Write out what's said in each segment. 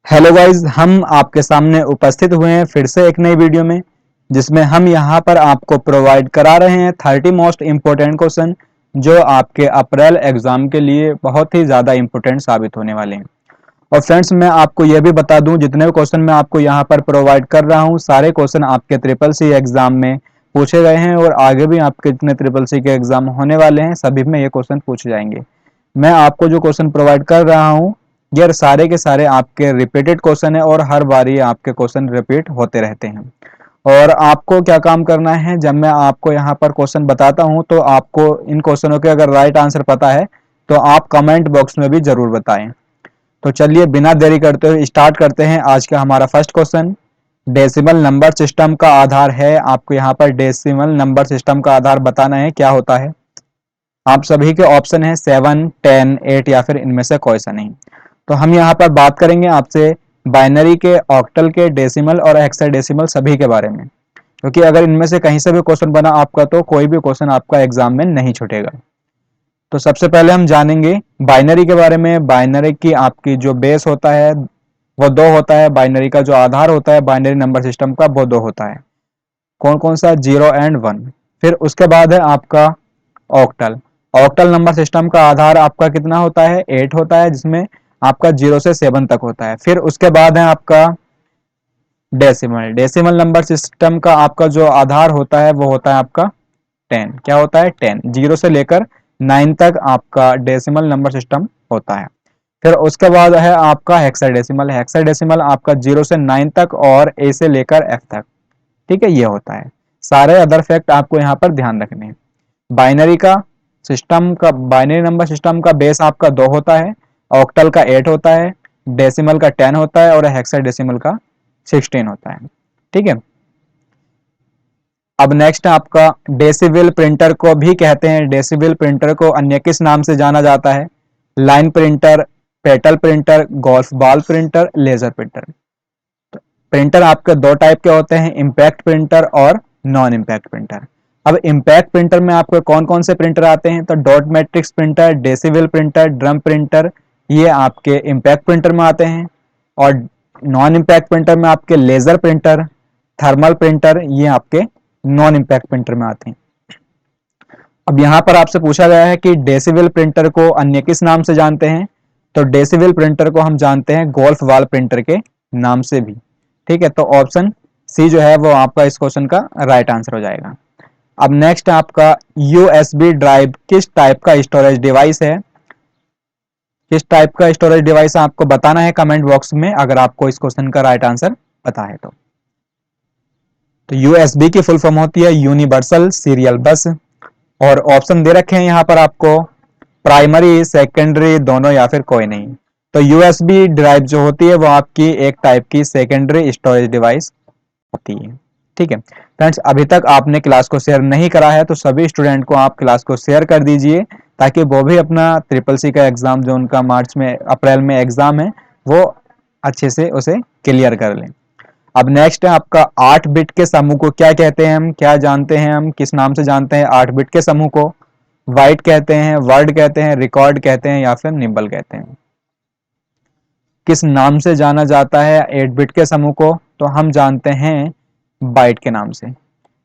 Hello guys, हम आपके सामने उपस्थित हुए हैं फिर से एक नई वीडियो में, जिसमें हम यहाँ पर आपको प्रोवाइड करा रहे हैं 30 मोस्ट इम्पोर्टेंट क्वेश्चन जो आपके अप्रैल एग्जाम के लिए बहुत ही ज़्यादा इम्पोर्टेंट साबित होने वाले हैं। और फ्रेंड्स, मैं आपको यह भी बता दूं, जितने भी क्वेश्चन मैं आपको यहाँ पर प्रोवाइड कर रहा हूँ सारे क्वेश्चन आपके ट्रिपल सी एग्जाम में पूछे गए हैं और आगे भी आपके जितने ट्रिपल सी के एग्जाम होने वाले हैं सभी में ये क्वेश्चन पूछे जाएंगे। मैं आपको जो क्वेश्चन प्रोवाइड कर रहा हूँ ये सारे के सारे आपके रिपीटेड क्वेश्चन है और हर बार ये आपके क्वेश्चन रिपीट होते रहते हैं। और आपको क्या काम करना है, जब मैं आपको यहाँ पर क्वेश्चन बताता हूँ तो आपको इन क्वेश्चनों के अगर राइट आंसर पता है तो आप कमेंट बॉक्स में भी जरूर बताएं। तो चलिए बिना देरी करते हुए स्टार्ट करते हैं आज का हमारा first question. Decimal number system का आधार है, आपको यहाँ पर डेसिमल नंबर सिस्टम का आधार बताना है क्या होता है। आप सभी के ऑप्शन है 7, 10, 8 या फिर इनमें से कोई सा नहीं। तो हम यहाँ पर बात करेंगे आपसे बाइनरी के, ऑक्टल के, डेसिमल और हेक्साडेसिमल सभी के बारे में, क्योंकि अगर इनमें से कहीं से भी क्वेश्चन बना आपका तो कोई भी क्वेश्चन आपका एग्जाम में नहीं छूटेगा। तो सबसे पहले हम जानेंगे बाइनरी के बारे में। बाइनरी की आपकी जो बेस होता है वो 2 होता है, बाइनरी का जो आधार होता है बाइनरी नंबर सिस्टम का वो 2 होता है। कौन कौन सा? 0 एंड 1। फिर उसके बाद है आपका ऑक्टल। ऑक्टल नंबर सिस्टम का आधार आपका कितना होता है? 8 होता है, जिसमें आपका 0 से 7 तक होता है। फिर उसके बाद है आपका डेसिमल। डेसिमल नंबर सिस्टम का आपका जो आधार होता है वो होता है आपका 10। क्या होता है? 10। 0 से लेकर 9 तक आपका डेसिमल नंबर सिस्टम होता है। फिर उसके बाद है आपका हेक्साडेसिमल। हेक्साडेसिमल आपका 0 से 9 तक और ए से लेकर एफ तक। ठीक है, ये होता है। सारे अदर फैक्ट आपको यहाँ पर ध्यान रखने हैं। बाइनरी नंबर सिस्टम का बेस आपका 2 होता है, ऑक्टल का 8 होता है, डेसिमल का 10 होता है और हेक्साडेसिमल का 16 होता है। ठीक है। अब नेक्स्ट आपका डेसिबल प्रिंटर को भी कहते हैं। डेसिबल प्रिंटर को अन्य किस नाम से जाना जाता है? Line printer, petal printer, golf ball printer, laser printer. Printer आपके 2 टाइप के होते हैं, इम्पैक्ट प्रिंटर और नॉन इम्पैक्ट प्रिंटर। अब इम्पैक्ट प्रिंटर में आपके कौन कौन से प्रिंटर आते हैं? तो dot matrix printer, decibel printer, drum printer, ये आपके इम्पैक्ट प्रिंटर में आते हैं। और नॉन इम्पैक्ट प्रिंटर में आपके लेजर प्रिंटर, थर्मल प्रिंटर, ये आपके नॉन इम्पैक्ट प्रिंटर में आते हैं। अब यहाँ पर आपसे पूछा गया है कि डेसिबल प्रिंटर को अन्य किस नाम से जानते हैं? तो डेसिबल प्रिंटर को हम जानते हैं गोल्फ वॉल प्रिंटर के नाम से भी। ठीक है, तो ऑप्शन सी जो है वो आपका इस क्वेश्चन का राइट आंसर हो जाएगा। अब नेक्स्ट आपका यूएसबी ड्राइव किस टाइप का स्टोरेज डिवाइस है? किस टाइप का स्टोरेज डिवाइस आपको बताना है कमेंट बॉक्स में, अगर आपको इस क्वेश्चन का राइट आंसर पता है तो यूएसबी की फुल फॉर्म होती है यूनिवर्सल सीरियल बस। और ऑप्शन दे रखे हैं यहाँ पर आपको, प्राइमरी, सेकेंडरी, दोनों या फिर कोई नहीं। तो यूएसबी ड्राइव जो होती है वो आपकी एक टाइप की सेकेंडरी स्टोरेज डिवाइस होती है। ठीक है फ्रेंड्स, अभी तक आपने क्लास को शेयर नहीं करा है तो सभी स्टूडेंट को आप क्लास को शेयर कर दीजिए, ताकि वो भी अपना ट्रिपल सी का एग्जाम जो उनका अप्रैल में एग्जाम है वो अच्छे से उसे क्लियर कर लें। अब नेक्स्ट है आपका 8 बिट के समूह को क्या कहते हैं? हम क्या जानते हैं, हम किस नाम से जानते हैं 8 बिट के समूह को? वाइट कहते हैं, वर्ड कहते हैं, रिकॉर्ड कहते हैं या फिर निम्बल कहते हैं? किस नाम से जाना जाता है 8 बिट के समूह को? तो हम जानते हैं बाइट के नाम से।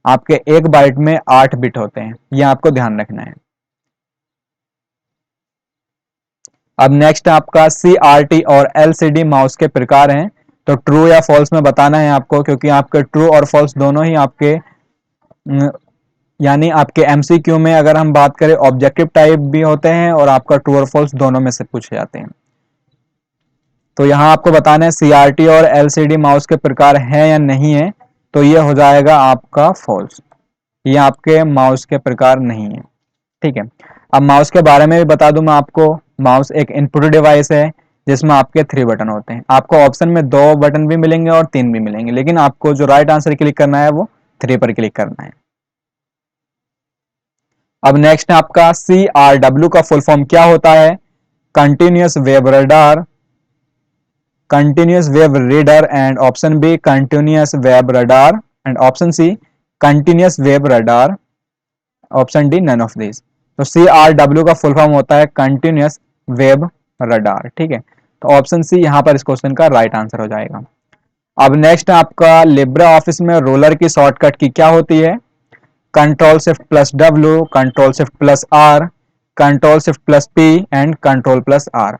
आपके एक बाइट में 8 बिट होते हैं, यह आपको ध्यान रखना है। अब नेक्स्ट आपका CRT और LCD माउस के प्रकार हैं। तो ट्रू या फॉल्स में बताना है आपको, क्योंकि आपके ट्रू और फॉल्स दोनों ही आपके यानी आपके MCQ में अगर हम बात करें ऑब्जेक्टिव टाइप भी होते हैं और आपका ट्रू और फॉल्स दोनों में से पूछे जाते हैं। तो यहाँ आपको बताना है CRT और LCD माउस के प्रकार हैं या नहीं है, तो ये हो जाएगा आपका फॉल्स। ये आपके माउस के प्रकार नहीं है। ठीक है, अब माउस के बारे में भी बता दूं मैं आपको। माउस एक इनपुट डिवाइस है जिसमें आपके 3 बटन होते हैं। आपको ऑप्शन में 2 बटन भी मिलेंगे और 3 भी मिलेंगे, लेकिन आपको जो राइट आंसर क्लिक करना है वो 3 पर क्लिक करना है। अब नेक्स्ट है आपका CRW का फुल फॉर्म क्या होता है? Continuous wave radar, continuous wave reader, and option B continuous wave radar, and option C continuous wave radar, option D none of this. तो CRW का फुल फॉर्म होता है कंटिन्यूअस वेब रडार। ठीक है, तो ऑप्शन सी यहाँ पर इस क्वेश्चन का राइट आंसर हो जाएगा। अब नेक्स्ट आपका लिब्रे ऑफिस में रोलर की शॉर्टकट की क्या होती है? Control shift plus W, control shift plus R, control shift plus P and control plus R.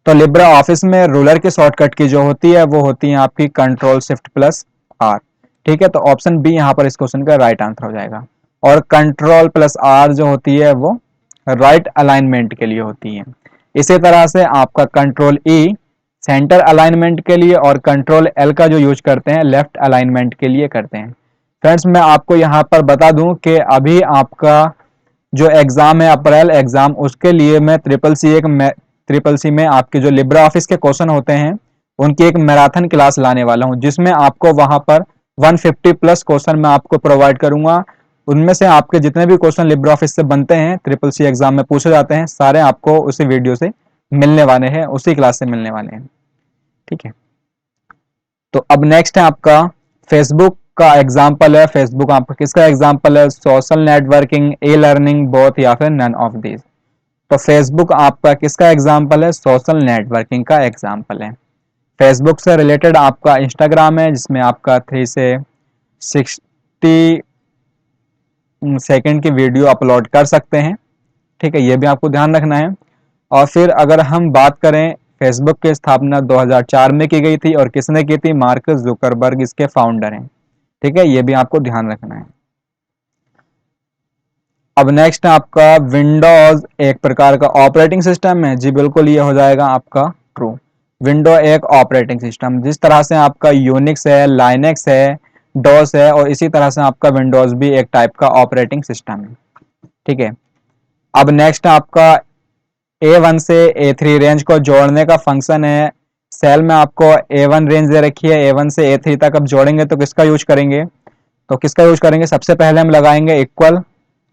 तो लिब्रे ऑफिस में रूलर की शॉर्टकट की जो होती है वो होती है आपकी कंट्रोल शिफ्ट प्लस आर। ठीक है, तो ऑप्शन बी यहाँ पर इस क्वेश्चन का राइट आंसर हो जाएगा। और कंट्रोल प्लस आर जो होती है वो राइट अलाइनमेंट के लिए होती है। इसी तरह से आपका कंट्रोल ई सेंटर अलाइनमेंट के लिए और कंट्रोल एल का जो यूज करते हैं लेफ्ट अलाइनमेंट के लिए करते हैं। फ्रेंड्स मैं आपको यहाँ पर बता दूं कि अभी आपका जो एग्जाम है अप्रैल एग्जाम, उसके लिए मैं ट्रिपल सी में आपके जो लिब्रे ऑफिस के क्वेश्चन होते हैं उनकी एक मैराथन क्लास लाने वाला हूं, जिसमें आपको वहां पर 150 प्लस क्वेश्चन मैं आपको प्रोवाइड करूंगा। उनमें से आपके जितने भी क्वेश्चन लिब्रे ऑफिस से बनते हैं ट्रिपल सी एग्जाम में पूछे जाते हैं, सारे आपको उसी वीडियो से मिलने वाले हैं, उसी क्लास से मिलने वाले हैं। ठीक है, तो अब नेक्स्ट है आपका फेसबुक का एग्जाम्पल है। फेसबुक आपका किसका एग्जाम्पल है? Social networking, e learning, both या फिर नन ऑफ दीज। तो फेसबुक आपका किसका एग्जाम्पल है? सोशल नेटवर्किंग का एग्जाम्पल है। फेसबुक से रिलेटेड आपका इंस्टाग्राम है, जिसमें आपका 3 से 60 सेकेंड की वीडियो अपलोड कर सकते हैं। ठीक है, ये भी आपको ध्यान रखना है। और फिर अगर हम बात करें, फेसबुक की स्थापना 2004 में की गई थी और किसने की थी? मार्क जुकरबर्ग इसके फाउंडर हैं। ठीक है, ये भी आपको ध्यान रखना है। अब नेक्स्ट आपका विंडोज एक प्रकार का ऑपरेटिंग सिस्टम है। जी बिल्कुल, ये हो जाएगा आपका ट्रू। विंडो एक ऑपरेटिंग सिस्टम, जिस तरह से आपका यूनिक्स है, लाइनेक्स है, डोस है, और इसी तरह से आपका विंडोज भी एक टाइप का ऑपरेटिंग सिस्टम है। ठीक है, अब नेक्स्ट आपका A1 से A3 रेंज को जोड़ने का फंक्शन है। सेल में आपको A1 रेंज दे रखी है, A1 से A3 तक अब जोड़ेंगे तो किसका यूज करेंगे? तो किसका यूज करेंगे? सबसे पहले हम लगाएंगे इक्वल,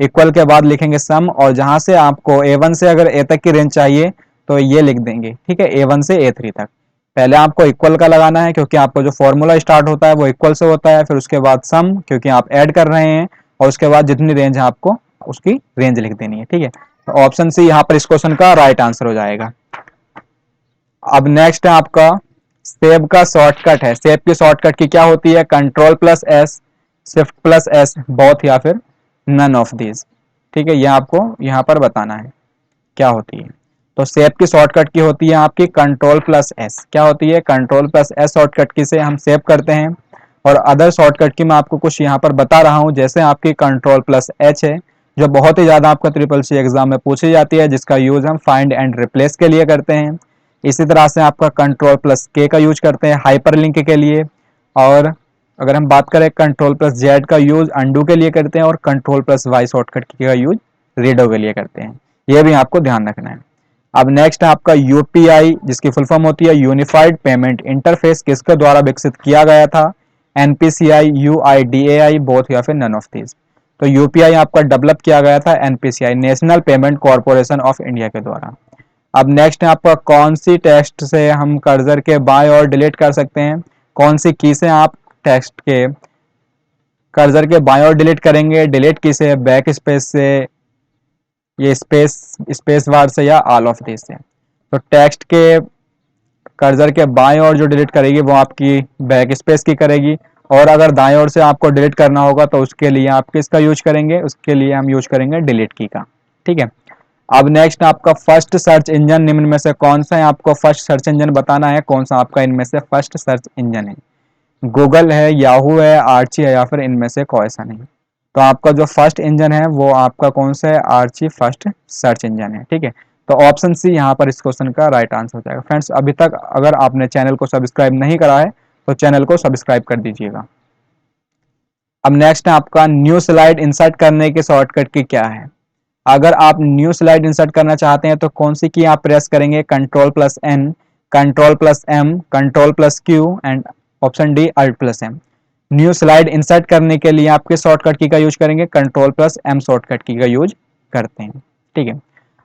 इक्वल के बाद लिखेंगे सम, और जहां से आपको A1 से अगर A तक की रेंज चाहिए तो ये लिख देंगे। ठीक है, A1 से A3 तक पहले आपको इक्वल का लगाना है, क्योंकि आपको जो फॉर्मूला स्टार्ट होता है वो इक्वल से होता है। फिर उसके बाद सम, क्योंकि आप ऐड कर रहे हैं, और उसके बाद जितनी रेंज है आपको उसकी रेंज लिख देनी है। ठीक है, तो ऑप्शन सी यहाँ पर इस क्वेश्चन का राइट आंसर हो जाएगा। अब नेक्स्ट है आपका सेव का शॉर्टकट है। सेव की शॉर्टकट की क्या होती है? Control plus S, shift plus S, both या फिर नन ऑफ दीज। ठीक है, ये आपको यहाँ पर बताना है क्या होती है। तो सेव की शॉर्टकट की होती है आपकी कंट्रोल प्लस एस। क्या होती है? कंट्रोल प्लस एस शॉर्टकट की से हम सेव करते हैं। और अदर शॉर्टकट की मैं आपको कुछ यहाँ पर बता रहा हूँ, जैसे आपकी कंट्रोल प्लस एच है, जो बहुत ही ज्यादा आपका ट्रिपल सी एग्जाम में पूछी जाती है, जिसका यूज हम फाइंड एंड रिप्लेस के लिए करते हैं। इसी तरह से आपका कंट्रोल प्लस के का यूज करते हैं हाइपर लिंक के लिए। और अगर हम बात करें कंट्रोल प्लस जेड का यूज अंडू के लिए करते हैं, और कंट्रोल प्लस वाई शॉर्टकट का यूज रीडो के लिए करते हैं। ये भी आपको ध्यान रखना है। अब नेक्स्ट आपका यूपीआई, जिसकी फुल फॉर्म होती है यूनिफाइड पेमेंट इंटरफेस, किसके द्वारा विकसित किया गया था? एनपीसीआई, यूआईडीएआई, बोथ या फिर नन ऑफ दीज। तो यूपीआई आपका डेवलप किया गया था NPCI, national payment corporation of India के द्वारा। अब नेक्स्ट है आपका कौन सी टेक्स्ट से हम कर्सर के बाएं और डिलीट कर सकते हैं? कौन सी की से आप टेक्स्ट के कर्सर के बाएं और डिलीट करेंगे? डिलीट की से, बैक स्पेस से, ये स्पेस बार से, या ऑल ऑफ दिस से। तो टेक्स्ट के कर्सर के बाएं ओर जो डिलीट करेगी वो आपकी बैक स्पेस की करेगी, और अगर दाएं ओर से आपको डिलीट करना होगा तो उसके लिए आप किसका यूज करेंगे? उसके लिए हम यूज करेंगे डिलीट की का। ठीक है, अब नेक्स्ट आपका फर्स्ट सर्च इंजन निम्न में से कौन सा है? आपको फर्स्ट सर्च इंजन बताना है, कौन सा आपका इनमें से फर्स्ट सर्च इंजन है। गूगल है, याहू है, आर्ची है, या फिर इनमें से कोई सा नहीं। तो आपका जो फर्स्ट इंजन है वो आपका कौन सा है? आर्ची फर्स्ट सर्च इंजन है। ठीक है, तो ऑप्शन सी यहाँ पर इस क्वेश्चन का राइट आंसर हो जाएगा। फ्रेंड्स, अभी तक अगर आपने चैनल को सब्सक्राइब नहीं करा है तो चैनल को सब्सक्राइब कर दीजिएगा। अब नेक्स्ट है आपका न्यू स्लाइड इंसर्ट करने की शॉर्टकट की क्या है? अगर आप न्यू स्लाइड इंसर्ट करना चाहते हैं तो कौन सी की आप प्रेस करेंगे? Control plus N, control plus M, control plus Q, and option D alt plus M. New slide insert करने के लिए आप किस शॉर्टकट की का यूज करेंगे? कंट्रोल प्लस एम शॉर्टकट की का यूज करते हैं। ठीक है,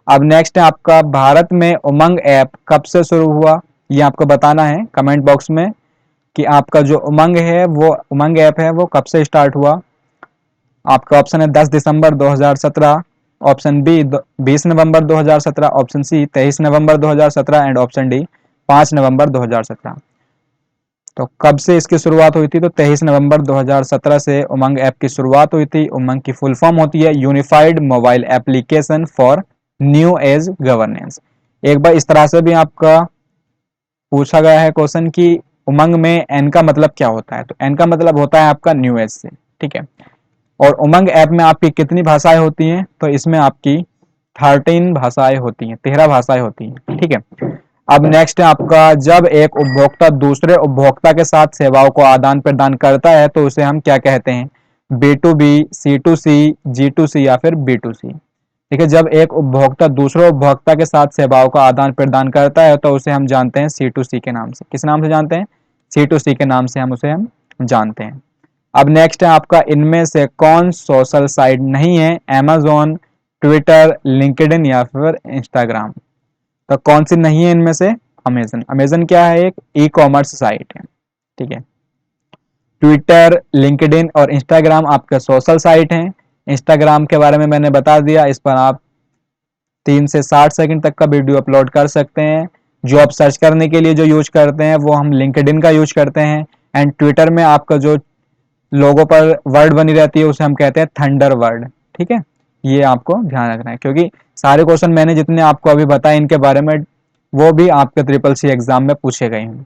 अब नेक्स्ट है आपका भारत में उमंग ऐप कब से शुरू हुआ? ये आपको बताना है कमेंट बॉक्स में कि आपका जो उमंग है वो उमंग ऐप है वो कब से स्टार्ट हुआ। आपका ऑप्शन है 10 दिसंबर 2017, ऑप्शन बी 20 नवंबर 2017, ऑप्शन सी 23 नवंबर 2017, एंड ऑप्शन डी 5 नवंबर 2017। तो कब से इसकी शुरुआत हुई थी? तो 23 नवंबर 2017 से उमंग ऐप की शुरुआत हुई थी। उमंग की फुल फॉर्म होती है unified mobile application for new age governance. एक बार इस तरह से भी आपका पूछा गया है क्वेश्चन कि उमंग में एन का मतलब क्या होता है? तो एन का मतलब होता है आपका न्यू एज से, ठीक है। और उमंग ऐप में आपकी कितनी भाषाएं होती हैं? तो इसमें आपकी 13 भाषाएं होती हैं, 13 भाषाएं होती हैं, ठीक है। अब नेक्स्ट है आपका, जब एक उपभोक्ता दूसरे उपभोक्ता के साथ सेवाओं को आदान प्रदान करता है तो उसे हम क्या कहते हैं? B2B, C2C, G2C या फिर B2C। ठीक है, जब एक उपभोक्ता दूसरे उपभोक्ता के साथ सेवाओं का आदान प्रदान करता है तो उसे हम जानते हैं C2C के नाम से। किस नाम से जानते हैं? C2C के नाम से हम जानते हैं। अब नेक्स्ट है आपका, इनमें से कौन सोशल साइट नहीं है? Amazon, ट्विटर, लिंक्डइन या फिर इंस्टाग्राम। तो कौन सी नहीं है इनमें से? अमेजन। अमेजन क्या है? एक ई कॉमर्स साइट है, ठीक है। ट्विटर, लिंक्डइन और इंस्टाग्राम आपके सोशल साइट हैं। इंस्टाग्राम के बारे में मैंने बता दिया, इस पर आप 3 से 60 सेकंड तक का वीडियो अपलोड कर सकते हैं। जो आप सर्च करने के लिए जो यूज करते हैं वो हम लिंक्डइन का यूज करते हैं। एंड ट्विटर में आपका जो लोगों पर वर्ड बनी रहती है उसे हम कहते हैं थंडर वर्ड, ठीक है। ये आपको ध्यान रखना है क्योंकि सारे क्वेश्चन मैंने जितने आपको अभी बताए इनके बारे में वो भी आपके CCC एग्जाम में पूछे गए हैं।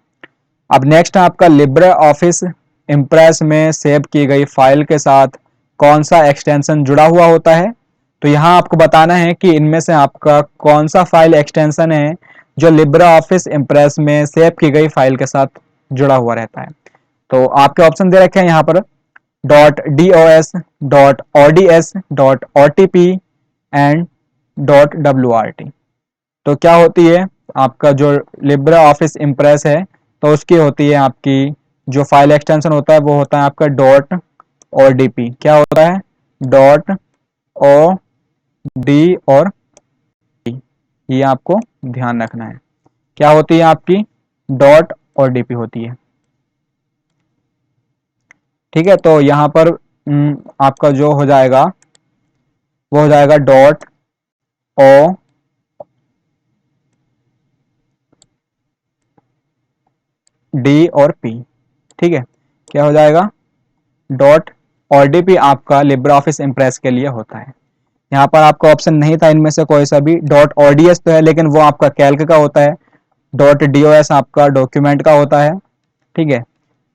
अब नेक्स्ट आपका, लिब्रे ऑफिस इम्प्रेस में सेव की गई फाइल के साथ कौन सा एक्सटेंशन जुड़ा हुआ होता है? तो यहाँ आपको बताना है कि इनमें से आपका कौन सा फाइल एक्सटेंशन है जो लिब्रे ऑफिस इम्प्रेस में सेव की गई फाइल के साथ जुड़ा हुआ रहता है। तो आपके ऑप्शन दे रखे हैं यहाँ पर .dos, .ods, .otp and .wrt। तो क्या होती है आपका जो लिब्रे ऑफिस इम्प्रेस है तो उसकी होती है आपकी जो फाइल एक्सटेंशन होता है वो होता है आपका .odp। क्या होता है? .od और p, ये आपको ध्यान रखना है। क्या होती है आपकी? .odp होती है, ठीक है। तो यहाँ पर आपका जो हो जाएगा वो हो जाएगा .o डी और पी, ठीक है। क्या हो जाएगा? .odp आपका लिब्रे ऑफिस इम्प्रेस के लिए होता है। यहाँ पर आपका ऑप्शन नहीं था इनमें से कोई सा भी। .ods तो है लेकिन वो आपका कैल्क का होता है। .dos आपका डॉक्यूमेंट का होता है, ठीक है।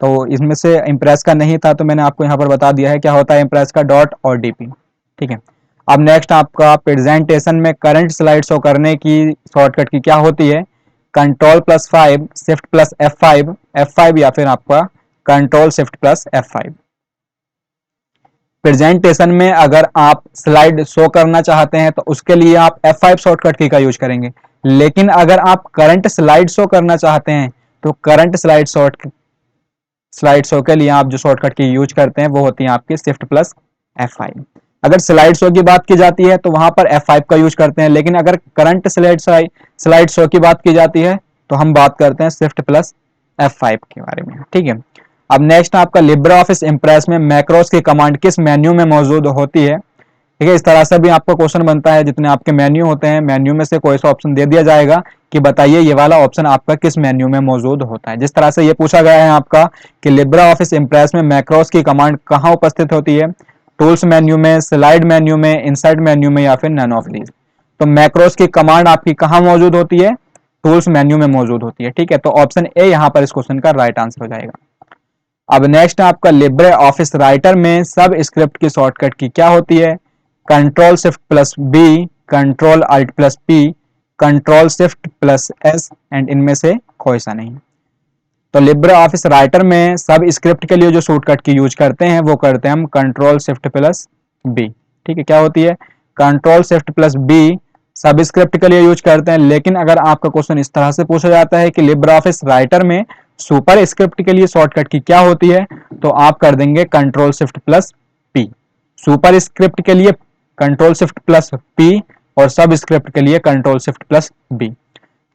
तो इसमें से इम्प्रेस का नहीं था तो मैंने आपको यहाँ पर बता दिया है क्या होता है इम्प्रेस का .odp, ठीक है। अब नेक्स्ट आपका, प्रेजेंटेशन में करंट स्लाइड शो करने की शॉर्टकट की क्या होती है? Ctrl+5, Shift+F5, F5 या फिर आपका Ctrl+Shift+F5। प्रेजेंटेशन में अगर आप स्लाइड शो करना चाहते हैं तो उसके लिए आप F5 शॉर्टकट की का यूज करेंगे। लेकिन अगर आप करंट स्लाइड शो करना चाहते हैं तो करंट स्लाइड शो के लिए आप जो शॉर्टकट की यूज करते हैं वो होती है आपकी Shift+F5। अगर स्लाइड शो की बात की जाती है तो वहां पर F5 का यूज करते हैं, लेकिन अगर करंट स्लाइड शो की बात की जाती है तो हम बात करते हैं Shift+F5 के बारे में, ठीक है। अब नेक्स्ट आपका, लिब्रे ऑफिस इम्प्रेस में मैक्रोस की कमांड किस मेन्यू में मौजूद होती है? ठीक है, इस तरह से भी आपका क्वेश्चन बनता है। जितने आपके मेन्यू होते हैं मेन्यू में से कोई सा ऑप्शन दे दिया जाएगा कि बताइए ये वाला ऑप्शन आपका किस मेन्यू में मौजूद होता है। जिस तरह से ये पूछा गया है आपका कि लिब्रे ऑफिस इम्प्रेस में मैक्रोस की कमांड कहाँ उपस्थित होती है? टूल्स मेन्यू में, स्लाइड मेन्यू में, इंसर्ट मेन्यू में या फिर नन ऑफ दीज। तो मैक्रोस की कमांड आपकी कहाँ मौजूद होती है? टूल्स मेन्यू में मौजूद होती है, ठीक है। तो ऑप्शन ए यहाँ पर इस क्वेश्चन का राइट आंसर हो जाएगा। अब नेक्स्ट आपका, लिब्रे ऑफिस राइटर में सब स्क्रिप्ट की शॉर्टकट की क्या होती है? Ctrl+Shift+B, Ctrl+Alt+P, Ctrl+Shift+S एंड इनमें से कोई सा नहीं। तो लिब्रे ऑफिस राइटर में सब स्क्रिप्ट के लिए जो शॉर्टकट की यूज करते हैं वो करते हैं हम Ctrl+Shift+B, ठीक है। क्या होती है? Ctrl+Shift+B सब स्क्रिप्ट के लिए यूज करते हैं। लेकिन अगर आपका क्वेश्चन इस तरह से पूछा जाता है कि लिब्रे ऑफिस राइटर में सुपर स्क्रिप्ट के लिए शॉर्टकट की क्या होती है, तो आप कर देंगे Ctrl+Shift+P। सुपर स्क्रिप्ट के लिए Ctrl+Shift+P और सब स्क्रिप्ट के लिए Ctrl+Shift+B।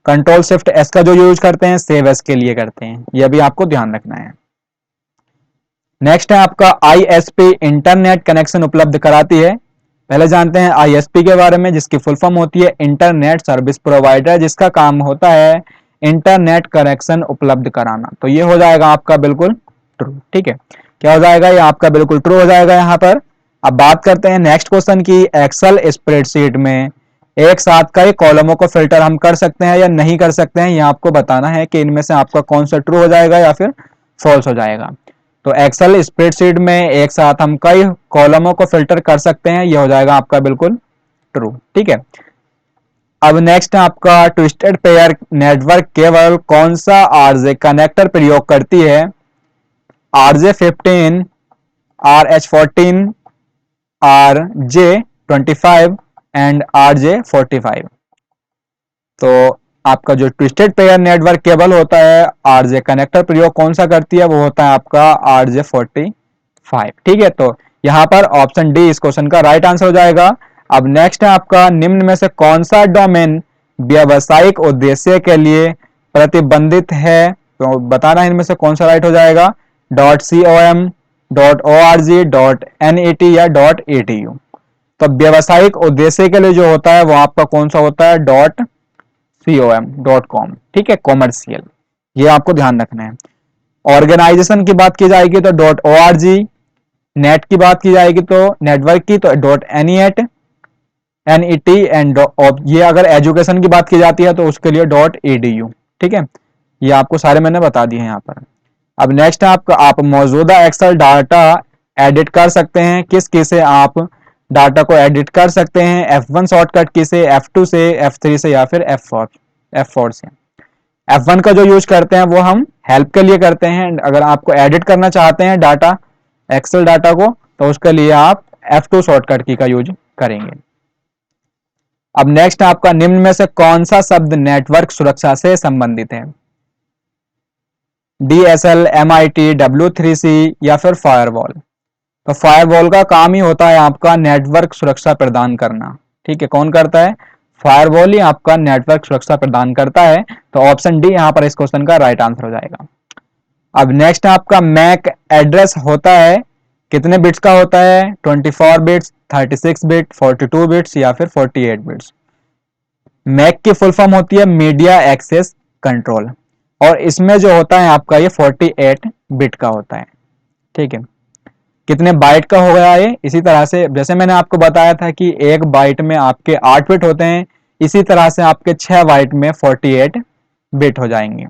Ctrl+Shift+S का जो यूज करते हैं सेव एस के लिए करते हैं, यह भी आपको ध्यान रखना है। नेक्स्ट है आपका, ISP इंटरनेट कनेक्शन उपलब्ध कराती है। पहले जानते हैं ISP के बारे में, जिसकी फुल फॉर्म होती है इंटरनेट सर्विस प्रोवाइडर, जिसका काम होता है इंटरनेट कनेक्शन उपलब्ध कराना। तो ये हो जाएगा आपका बिल्कुल ट्रू। ठीक है, क्या हो जाएगा, ये आपका बिल्कुल ट्रू हो जाएगा यहाँ पर। अब बात करते हैं नेक्स्ट क्वेश्चन की। एक्सेल स्प्रेडशीट में एक साथ कई कॉलमों को फिल्टर हम कर सकते हैं या नहीं कर सकते हैं, ये आपको बताना है कि इनमें से आपका कौन सा ट्रू हो जाएगा या फिर फॉल्स हो जाएगा। तो एक्सेल स्प्रेडशीट में एक साथ हम कई कॉलमों को फिल्टर कर सकते हैं, ये हो जाएगा आपका बिल्कुल ट्रू। ठीक है, अब नेक्स्ट है आपका ट्विस्टेड पेयर नेटवर्क केवल कौन सा आरजे कनेक्टर प्रयोग करती है? RJ15, RH14, RJ25 and RJ45। तो आपका जो ट्विस्टेड पेयर नेटवर्क केबल होता है, आरजे कनेक्टर प्रयोग कौन सा करती है? वो होता है आपका RJ45। ठीक है, तो यहां पर ऑप्शन डी इस क्वेश्चन का राइट आंसर हो जाएगा। अब नेक्स्ट है आपका निम्न में से कौन सा डोमेन व्यावसायिक उद्देश्य के लिए प्रतिबंधित है? तो बताना है इनमें से कौन सा राइट हो जाएगा। .com, .org, .net या .edu। तो व्यावसायिक उद्देश्य के लिए जो होता है वो आपका कौन सा होता है? .com. ठीक है, कॉमर्शियल, ये आपको ध्यान रखना है। ऑर्गेनाइजेशन की बात की जाएगी तो .org, नेट की बात की जाएगी तो नेटवर्क की तो .net, एंड ये अगर एजुकेशन की बात की जाती है तो उसके लिए .edu। ठीक है, ये आपको सारे मैंने बता दिए हैं यहाँ पर। अब नेक्स्ट है आपका, आप मौजूदा एक्सेल डाटा एडिट कर सकते हैं। किस की से आप डाटा को एडिट कर सकते हैं? F1 शॉर्टकट की से, F2 से, F3 से या फिर F4 से। F1 का जो यूज करते हैं वो हम हेल्प के लिए करते हैं। अगर आपको एडिट करना चाहते हैं डाटा, एक्सेल डाटा को, तो उसके लिए आप F2 शॉर्टकट की का यूज करेंगे। अब नेक्स्ट आपका निम्न में से कौन सा शब्द नेटवर्क सुरक्षा से संबंधित है? DSL, MIT, W3C या फिर फायरवॉल। तो फायरवॉल का काम ही होता है आपका नेटवर्क सुरक्षा प्रदान करना। ठीक है, कौन करता है? फायरवॉल ही आपका नेटवर्क सुरक्षा प्रदान करता है। तो ऑप्शन डी यहाँ पर इस क्वेश्चन का राइट आंसर हो जाएगा। अब नेक्स्ट आपका मैक एड्रेस होता है, कितने बिट्स का होता है? 24 बिट्स, 36 बिट, 42 बिट्स या फिर 48 बिट्स। मैक की फुल फॉर्म होती है मीडिया एक्सेस कंट्रोल, और इसमें जो होता है आपका ये 48 बिट का होता है। ठीक है, कितने बाइट का हो गया ये? इसी तरह से जैसे मैंने आपको बताया था कि एक बाइट में आपके 8 बिट होते हैं, इसी तरह से आपके 6 बाइट में 48 बिट हो जाएंगे।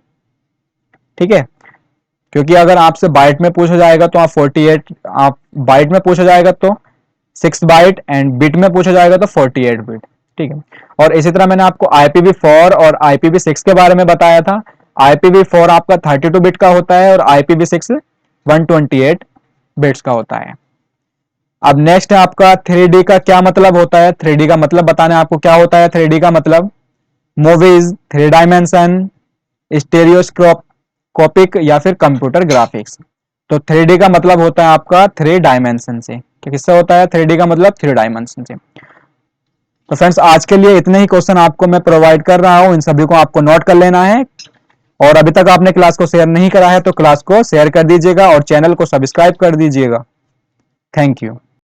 ठीक है, क्योंकि अगर आपसे बाइट में पूछा जाएगा तो आप 48, आप बाइट में पूछा जाएगा तो 6 बाइट एंड बिट में पूछा जाएगा तो 48 बिट। ठीक है, और इसी तरह मैंने आपको IPv4 और IPv6 के बारे में बताया था। IPv4 आपका 32 बिट का होता है और IPv6 128 बिट्स का होता है। अब नेक्स्ट है आपका 3D का क्या मतलब होता है? 3D का मतलब बताना है आपको क्या होता है। 3D का मतलब मूवीज, 3 डायमेंशन, स्टेरियोस्कोपिक या फिर कंप्यूटर ग्राफिक्स। तो 3D का मतलब होता है आपका 3 डायमेंशन से। किससे होता है 3D का मतलब? 3 डायमेंशन से। तो फ्रेंड्स आज के लिए इतने ही क्वेश्चन आपको मैं प्रोवाइड कर रहा हूं, इन सभी को आपको नोट कर लेना है। और अभी तक आपने क्लास को शेयर नहीं करा है तो क्लास को शेयर कर दीजिएगा और चैनल को सब्सक्राइब कर दीजिएगा। Thank you.